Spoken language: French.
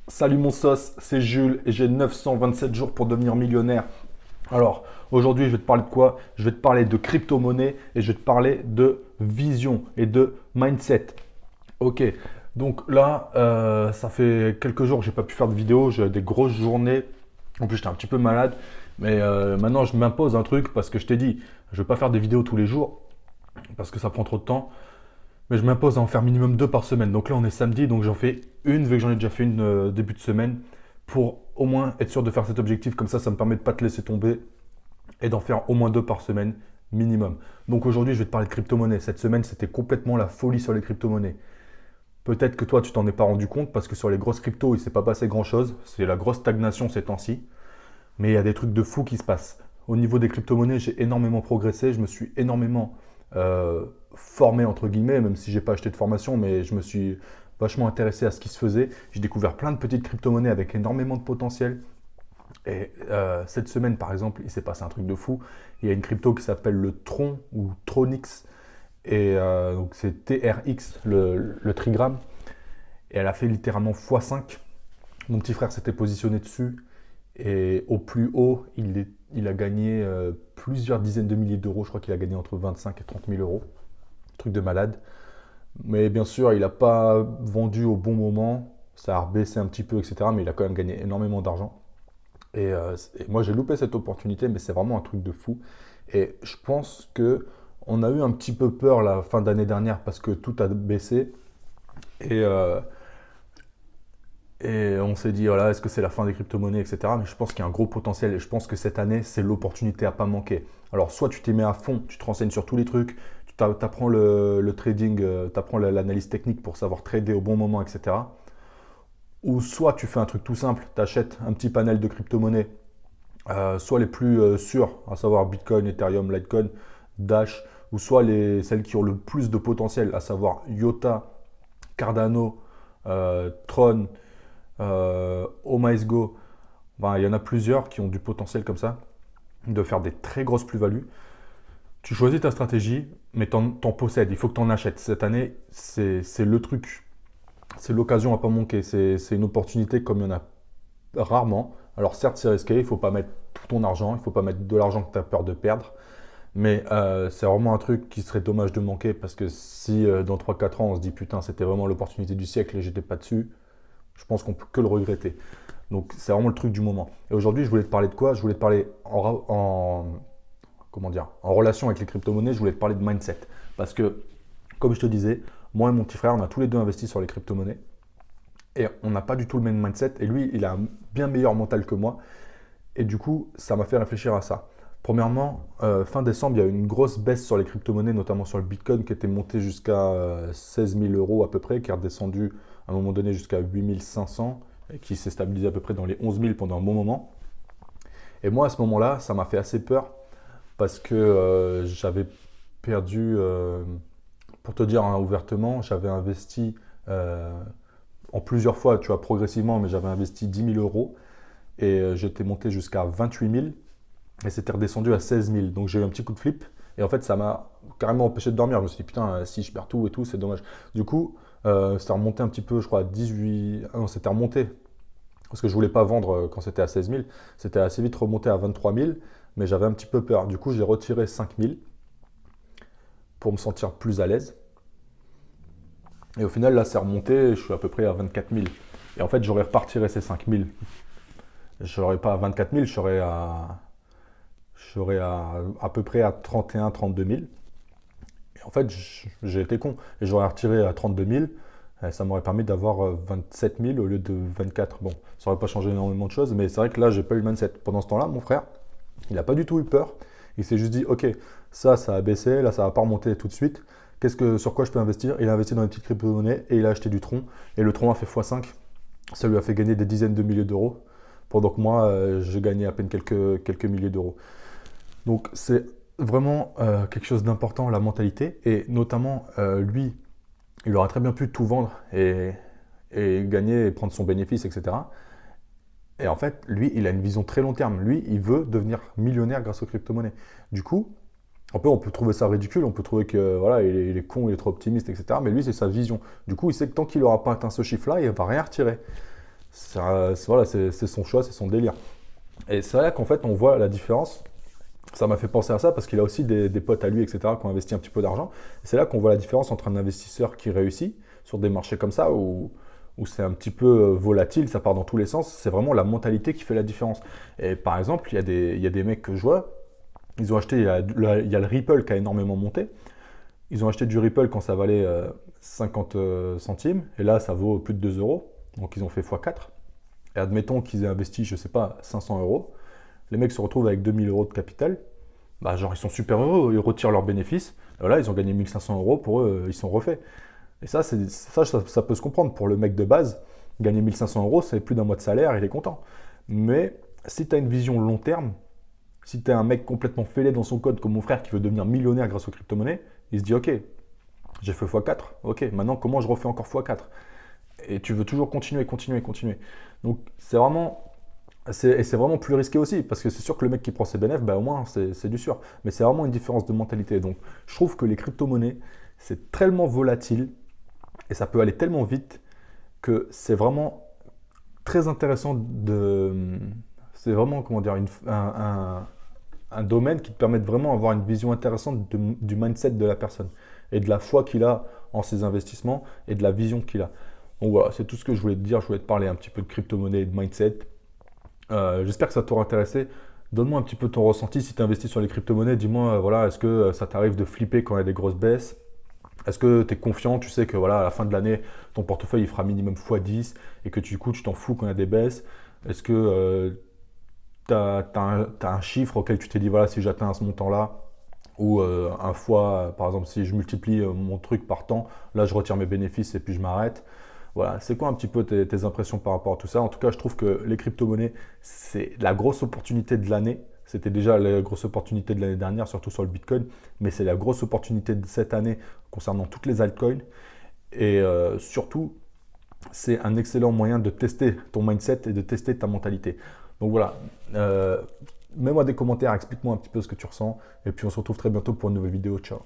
Salut mon sauce, c'est Jules et j'ai 927 jours pour devenir millionnaire. Alors, aujourd'hui, je vais te parler de quoi? Je vais te parler de crypto-monnaie et je vais te parler de vision et de mindset. Ok, donc là, ça fait quelques jours que j'ai pas pu faire de vidéo, j'ai des grosses journées. En plus, j'étais un petit peu malade, mais maintenant, je m'impose un truc parce que je t'ai dit, je vais pas faire des vidéos tous les jours parce que ça prend trop de temps. Mais je m'impose à en faire minimum deux par semaine. Donc là, on est samedi, donc j'en fais une, vu que j'en ai déjà fait une début de semaine, pour au moins être sûr de faire cet objectif. Comme ça me permet de ne pas te laisser tomber et d'en faire au moins deux par semaine minimum. Donc aujourd'hui, je vais te parler de crypto-monnaie. Cette semaine, c'était complètement la folie sur les crypto-monnaies. Peut-être que toi, tu t'en es pas rendu compte parce que sur les grosses cryptos, il ne s'est pas passé grand-chose. C'est la grosse stagnation ces temps-ci. Mais il y a des trucs de fou qui se passent. Au niveau des crypto-monnaies, j'ai énormément progressé. Je me suis énormément formé, entre guillemets, même si j'ai pas acheté de formation, mais je me suis vachement intéressé à ce qui se faisait. J'ai découvert plein de petites crypto-monnaies avec énormément de potentiel. Et cette semaine, par exemple, il s'est passé un truc de fou. Il y a une crypto qui s'appelle le Tron ou Tronix. Et donc c'est TRX, le trigramme. Et elle a fait littéralement x5. Mon petit frère s'était positionné dessus. Et au plus haut, il a gagné plusieurs dizaines de milliers d'euros. Je crois qu'il a gagné entre 25 et 30 000 euros. Truc de malade. Mais bien sûr, il n'a pas vendu au bon moment. Ça a rebaissé un petit peu, etc. Mais il a quand même gagné énormément d'argent. Et moi, j'ai loupé cette opportunité, mais c'est vraiment un truc de fou. Et je pense que on a eu un petit peu peur la fin d'année dernière parce que tout a baissé. Et, euh, et on s'est dit, voilà, est-ce que c'est la fin des crypto-monnaies, etc. Mais je pense qu'il y a un gros potentiel et je pense que cette année, c'est l'opportunité à pas manquer. Alors, soit tu t'y mets à fond, tu te renseignes sur tous les trucs, tu apprends le trading, tu apprends l'analyse technique pour savoir trader au bon moment, etc. Ou soit tu fais un truc tout simple, tu achètes un petit panel de crypto-monnaies, soit les plus sûres, à savoir Bitcoin, Ethereum, Litecoin, Dash, ou soit celles qui ont le plus de potentiel, à savoir IOTA, Cardano, Tron, Oh My Go. Ben, il y en a plusieurs qui ont du potentiel comme ça, de faire des très grosses plus-values. Tu choisis ta stratégie, mais t'en possèdes. Il faut que tu en achètes. Cette année, c'est le truc. C'est l'occasion à pas manquer. C'est une opportunité comme il y en a rarement. Alors certes, c'est risqué. Il ne faut pas mettre tout ton argent. Il ne faut pas mettre de l'argent que tu as peur de perdre. Mais c'est vraiment un truc qui serait dommage de manquer parce que si dans 3 4 ans, on se dit putain, c'était vraiment l'opportunité du siècle et j'étais pas dessus, je pense qu'on peut que le regretter. Donc c'est vraiment le truc du moment. Et aujourd'hui, je voulais te parler de quoi? Je voulais te parler comment dire, en relation avec les crypto-monnaies, je voulais te parler de mindset. Parce que, comme je te disais, moi et mon petit frère, on a tous les deux investi sur les crypto-monnaies. Et on n'a pas du tout le même mindset. Et lui, il a un bien meilleur mental que moi. Et du coup, ça m'a fait réfléchir à ça. Premièrement, fin décembre, il y a eu une grosse baisse sur les crypto-monnaies, notamment sur le Bitcoin, qui était monté jusqu'à 16 000 euros à peu près, qui est redescendu à un moment donné jusqu'à 8 500 et qui s'est stabilisé à peu près dans les 11 000 pendant un bon moment. Et moi, à ce moment-là, ça m'a fait assez peur parce que j'avais perdu, pour te dire hein, ouvertement, j'avais investi en plusieurs fois, tu vois, progressivement, mais j'avais investi 10 000 euros et j'étais monté jusqu'à 28 000 et c'était redescendu à 16 000. Donc j'ai eu un petit coup de flip et en fait, ça m'a carrément empêché de dormir. Je me suis dit, putain, si je perds tout et tout, c'est dommage. Du coup, c'était remonté un petit peu, je crois, à 18. Ah non, c'était remonté parce que je voulais pas vendre quand c'était à 16 000. C'était assez vite remonté à 23 000, mais j'avais un petit peu peur. Du coup, j'ai retiré 5 000 pour me sentir plus à l'aise. Et au final, là, c'est remonté, je suis à peu près à 24 000. Et en fait, j'aurais repartiré ces 5 000. Je serais pas à 24 000, je serais à peu près à 31 32 000. Et en fait, j'ai été con. Et j'aurais retiré à 32 000. Ça m'aurait permis d'avoir 27 000 au lieu de 24. Bon, ça n'aurait pas changé énormément de choses, mais c'est vrai que là, j'ai pas eu le mindset. Pendant ce temps-là, mon frère, il n'a pas du tout eu peur. Il s'est juste dit, ok, ça a baissé, là, ça va pas remonter tout de suite. Sur quoi je peux investir? Il a investi dans les petites crypto-monnaies et il a acheté du Tron. Et le Tron a fait x5. Ça lui a fait gagner des dizaines de milliers d'euros. Pendant que moi, j'ai gagné à peine quelques milliers d'euros. Donc, c'est vraiment quelque chose d'important, la mentalité. Et notamment, lui, il aurait très bien pu tout vendre et gagner et prendre son bénéfice, etc. Et en fait, lui, il a une vision très long terme. Lui, il veut devenir millionnaire grâce aux crypto-monnaies. Du coup, on peut trouver ça ridicule, on peut trouver que voilà, il est con, il est trop optimiste, etc. Mais lui, c'est sa vision. Du coup, il sait que tant qu'il n'aura pas atteint ce chiffre-là, il ne va rien retirer. Voilà, c'est son choix, c'est son délire. Et c'est là qu'en fait, on voit la différence. Ça m'a fait penser à ça parce qu'il a aussi des potes à lui, etc., qui ont investi un petit peu d'argent. Et c'est là qu'on voit la différence entre un investisseur qui réussit sur des marchés comme ça, où c'est un petit peu volatile, ça part dans tous les sens. C'est vraiment la mentalité qui fait la différence. Et par exemple, il y a des mecs que je vois, ils ont acheté, il y a le Ripple qui a énormément monté. Ils ont acheté du Ripple quand ça valait 50 centimes, et là, ça vaut plus de 2 euros. Donc, ils ont fait x4. Et admettons qu'ils aient investi, je sais pas, 500 euros. Les mecs se retrouvent avec 2000 euros de capital. Bah, genre, ils sont super heureux, ils retirent leurs bénéfices. Et voilà, ils ont gagné 1500 euros, pour eux, ils sont refaits. Et ça peut se comprendre. Pour le mec de base, gagner 1500 euros, c'est plus d'un mois de salaire, il est content. Mais si tu as une vision long terme, si tu es un mec complètement fêlé dans son code, comme mon frère qui veut devenir millionnaire grâce aux crypto-monnaies, il se dit, ok, j'ai fait x4, ok, maintenant comment je refais encore x4? Et tu veux toujours continuer, continuer, continuer. Donc c'est vraiment plus risqué aussi, parce que c'est sûr que le mec qui prend ses bénéfices, bah, au moins c'est du sûr. Mais c'est vraiment une différence de mentalité. Donc je trouve que les crypto-monnaies, c'est tellement volatile et ça peut aller tellement vite que c'est vraiment très intéressant de. C'est vraiment, comment dire, un domaine qui te permet de vraiment avoir une vision intéressante du mindset de la personne et de la foi qu'il a en ses investissements et de la vision qu'il a. Donc voilà, c'est tout ce que je voulais te dire. Je voulais te parler un petit peu de crypto-monnaie et de mindset. J'espère que ça t'aura intéressé. Donne-moi un petit peu ton ressenti si tu investis sur les crypto-monnaies. Dis-moi, voilà, est-ce que ça t'arrive de flipper quand il y a des grosses baisses? Est-ce que tu es confiant? Tu sais que voilà, à la fin de l'année, ton portefeuille il fera minimum x10 et que du coup, tu t'en fous quand il y a des baisses? Est-ce que tu as, un chiffre auquel tu t'es dit, voilà, si j'atteins ce montant-là, ou un fois, par exemple, si je multiplie mon truc par temps, là, je retire mes bénéfices et puis je m'arrête. Voilà, c'est quoi un petit peu tes impressions par rapport à tout ça? En tout cas, je trouve que les crypto-monnaies, c'est la grosse opportunité de l'année. C'était déjà la grosse opportunité de l'année dernière, surtout sur le Bitcoin, mais c'est la grosse opportunité de cette année concernant toutes les altcoins. Et surtout, c'est un excellent moyen de tester ton mindset et de tester ta mentalité. Donc voilà, mets-moi des commentaires, explique-moi un petit peu ce que tu ressens, et puis on se retrouve très bientôt pour une nouvelle vidéo. Ciao.